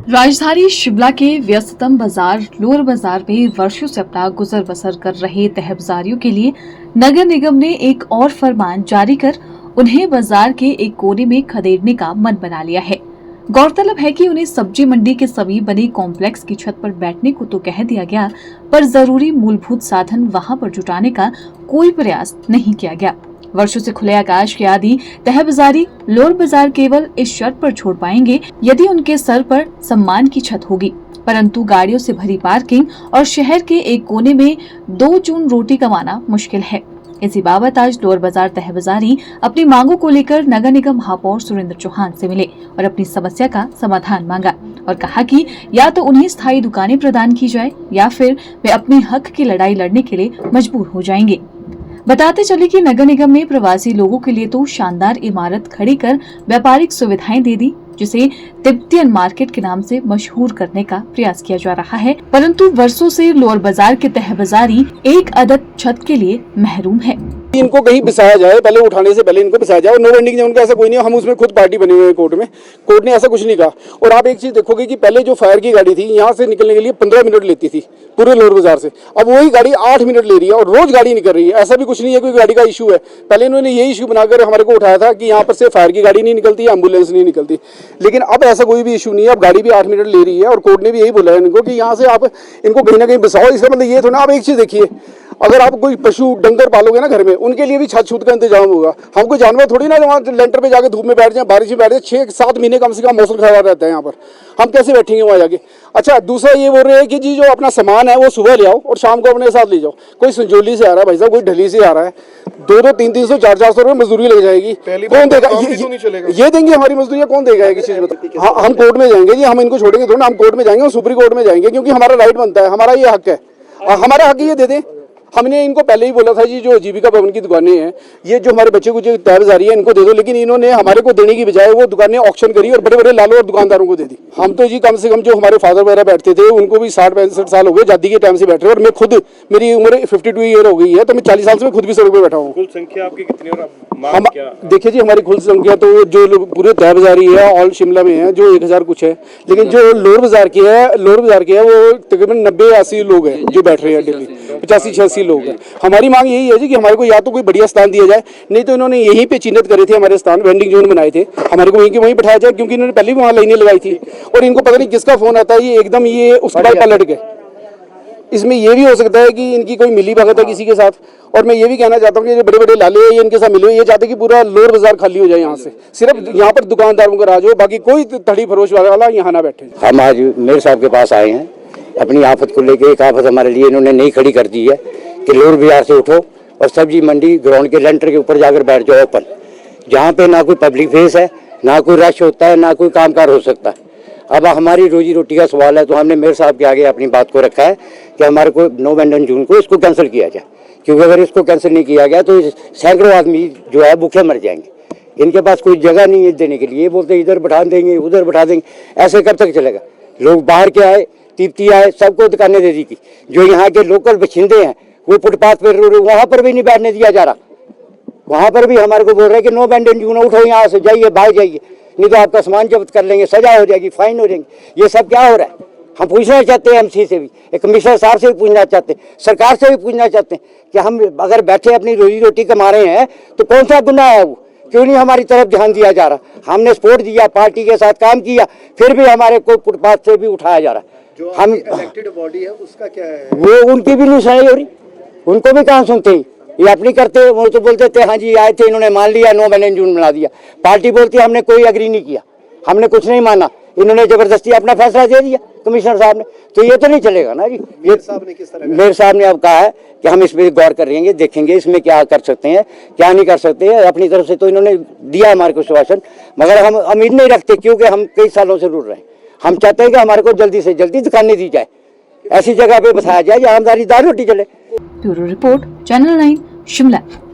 राजधानी शिमला के व्यस्ततम बाजार लोअर बाजार में वर्षों से अपना गुजर बसर कर रहे तहबजारियों के लिए नगर निगम ने एक और फरमान जारी कर उन्हें बाजार के एक कोने में खदेड़ने का मन बना लिया है। गौरतलब है कि उन्हें सब्जी मंडी के समीप बने कॉम्प्लेक्स की छत पर बैठने को तो कह दिया गया, पर जरूरी मूलभूत साधन वहां पर जुटाने का कोई प्रयास नहीं किया गया। वर्षों से खुले आकाश के आदि तहबाजारी लोअर बाजार केवल इस शर्त पर छोड़ पाएंगे यदि उनके सर पर सम्मान की छत होगी, परंतु गाड़ियों से भरी पार्किंग और शहर के एक कोने में 2 जून रोटी कमाना मुश्किल है। इसी बाबत आज लोअर बाजार तहबाजारी अपनी मांगों को लेकर नगर निगम महापौर सुरेंद्र चौहान से मिले और अपनी समस्या का समाधान मांगा और कहा कि या तो उन्हें स्थायी दुकानें प्रदान की जाए या फिर वे अपने हक की लड़ाई लड़ने के लिए मजबूर हो जाएंगे। बताते चले कि नगर निगम ने प्रवासी लोगों के लिए तो शानदार इमारत खड़ी कर व्यापारिक सुविधाएं दे दी, जिसे तिब्बतियन मार्केट के नाम से मशहूर करने का प्रयास किया जा रहा है, परंतु वर्षों से लोअर बाजार के तहबाजारी एक अदद छत के लिए महरूम है। इनको कहीं बिसाया जाए, पहले उठाने से पहले इनको बिसाया जाए। और नो वेंडिंग जोन का ऐसा कोई नहीं है, हम उसमें खुद पार्टी बने हुए हैं कोर्ट में, कोर्ट ने ऐसा कुछ नहीं कहा। और आप एक चीज देखोगे कि पहले जो फायर की गाड़ी थी यहाँ से निकलने के लिए 15 मिनट लेती थी पूरे लोअर बाजार से, अब वही गाड़ी 8 मिनट ले रही है और रोज गाड़ी निकल रही है। ऐसा भी कुछ नहीं है कोई गाड़ी का इशू है, पहले इन्होंने ये इशू बनाकर हमारे को उठाया था कि यहाँ पर से फायर की गाड़ी नहीं निकलती, एम्बुलेंस नहीं निकलती, लेकिन अब ऐसा कोई भी इशू नहीं है। अब गाड़ी भी 8 मिनट ले रही है और कोर्ट ने भी यही बोला है इनको कि यहाँ से आप इनको कहीं ना कहीं बसाओ। इसका मतलब ये थोड़ा, आप एक चीज देखिए, अगर आप कोई पशु डंगर पालोगे ना घर में, उनके लिए भी छत छूत का इंतजाम होगा। हम कोई जानवर थोड़ी ना वहाँ लेंटर पे जाके धूप में बैठ जाए, बारिश में बैठ जाए, 6-7 महीने कम से कम मौसम खराब रहता है यहाँ पर, हम कैसे बैठेंगे वहाँ जाके। अच्छा, दूसरा ये बोल रहे हैं कि जी जो अपना सामान है वो सुबह ले आओ और शाम को अपने साथ ले जाओ। कोई संजौली से आ रहा है भाई साहब, कोई ढली से आ रहा है, 200, 300, 400 रुपये मजदूरी लग जाएगी, कौन देगा? ये देंगे हमारी मजदूरी, कौन देगा? एक चीज बताओ। हाँ, हम कोर्ट में जाएंगे जी, हम इनको छोड़ेंगे थोड़ा, हम कोर्ट में जाएंगे, सुप्रीम कोर्ट में जाएंगे, क्योंकि हमारा राइट बनता है, हमारा ये हक है, हमारा हक ये दे दें। हमने इनको पहले ही बोला था जी, जो जीविका भवन की दुकानें हैं, ये जो हमारे बच्चे को जो तहबाजारी है इनको दे दो, लेकिन इन्होंने हमारे को देने की बजाय वो दुकानें ऑक्शन करी और बड़े बड़े लालों और दुकानदारों को दे दी। हम तो जी कम से कम जो हमारे फादर वगैरह बैठते थे उनको भी 60-65 साल हो गए जाति के टाइम से बैठ रहे, और मैं खुद, मेरी उम्र 52 ईयर हो गई है, तो मैं 40 साल से मैं खुद भी सड़क पर बैठा हूँ। कुल संख्या आपकी कितनी और हम देखिए जी, हमारी कुल संख्या तो जो पूरे तहबाजारी है ऑल शिमला में है जो 1000 कुछ है, लेकिन जो लोअर बाजार की है वो तकरीबन 90-80 लोग हैं जो बैठ रहे हैं डेली, 85-86 लोग हैं। हमारी मांग यही है जी कि हमारे को या तो कोई बढ़िया स्थान दिया जाए, नहीं तो इन्होंने यहीं पे चिन्हित करे थे हमारे स्थान, वेंडिंग जोन बनाए थे, हमारे को वहीं के वहीं बैठाया जाए, क्योंकि इन्होंने पहले भी वहाँ लाइनें लगाई थी और इनको पता नहीं किसका फोन आता है, ये एकदम ये उस पर पलट गए। इसमें यह भी हो सकता है कि इनकी कोई मिली भगत है किसी के साथ। और मैं ये भी कहना चाहता हूँ कि जो बड़े बड़े लाले हैं ये इनके साथ मिले, ये चाहते कि पूरा लोअर बाजार खाली हो जाए, यहाँ से सिर्फ यहाँ पर दुकानदारों का राज हो, बाकी कोई तड़ी फरोश वाला यहाँ ना बैठे। हम आज मेयर साहब के पास आए हैं अपनी आफत को लेके। एक आफत हमारे लिए इन्होंने नई खड़ी कर दी है कि लोअर बाजार से उठो और सब्जी मंडी ग्राउंड के लेंटर के ऊपर जाकर बैठ जाओ ओपन, जहाँ पे ना कोई पब्लिक फेस है, ना कोई रश होता है, ना कोई कामकाज हो सकता है। अब हमारी रोजी रोटी का सवाल है, तो हमने मेयर साहब के आगे अपनी बात को रखा है कि हमारे को नो वेंडिंग जोन को इसको कैंसिल किया जाए, क्योंकि अगर इसको कैंसिल नहीं किया गया तो सैकड़ों आदमी जो है भूखे मर जाएंगे। इनके पास कोई जगह नहीं है देने के लिए, ये बोलते इधर बैठा देंगे उधर बैठा देंगे, ऐसे कब तक चलेगा? लोग बाहर के आए, तिब्बती आए, सबको दुकानें दे दी थी। जो यहाँ के लोकल बशिंदे हैं वो फुटपाथ पर, वहाँ पर भी नहीं बैठने दिया जा रहा, वहाँ पर भी हमारे को बोल रहे हैं कि नो वेंडिंग जोन, उठो यहाँ से, जाइए भाग जाइए, नहीं तो आपका सामान जब्त कर लेंगे, सजा हो जाएगी, फाइन हो जाएंगे। ये सब क्या हो रहा है? हम पूछना चाहते हैं एमसी से भी, कमिश्नर साहब से भी पूछना चाहते हैं, सरकार से भी पूछना चाहते हैं कि हम अगर बैठे अपनी रोजी रोटी कमा रहे हैं तो कौन सा गुनाह है वो? क्यों नहीं हमारी तरफ ध्यान दिया जा रहा? हमने सपोर्ट दिया, पार्टी के साथ काम किया, फिर भी हमारे को फुटपाथ से भी उठाया जा रहा है। हम इलेक्टेड बॉडी है उसका क्या है? वो उनकी भी नहीं सुनाई हो रही, उनको भी कहाँ सुनते ही, ये अपनी करते, वो तो बोलते थे हाँ जी आए थे, इन्होंने मान लिया, नो वेंडिंग जोन बना दिया। पार्टी बोलती है हमने कोई एग्री नहीं किया, हमने कुछ नहीं माना, इन्होंने जबरदस्ती अपना फैसला दे दिया कमिश्नर साहब ने, तो ये तो नहीं चलेगा ना जी। ये मेयर साहब ने अब कहा है कि हम इस पर गौर करेंगे, देखेंगे इसमें क्या कर सकते हैं क्या नहीं कर सकते हैं। अपनी तरफ से तो इन्होंने दिया हमारे को आश्वासन, मगर हम उम्मीद नहीं रखते, क्योंकि हम कई सालों से रुल रहे हैं। हम चाहते हैं कि हमारे को जल्दी से जल्दी दुकानें दी जाए, ऐसी जगह पे बसाया जाए जहाँ हमारी दाल रोटी चले। Bureau report, channel 9 Shimla.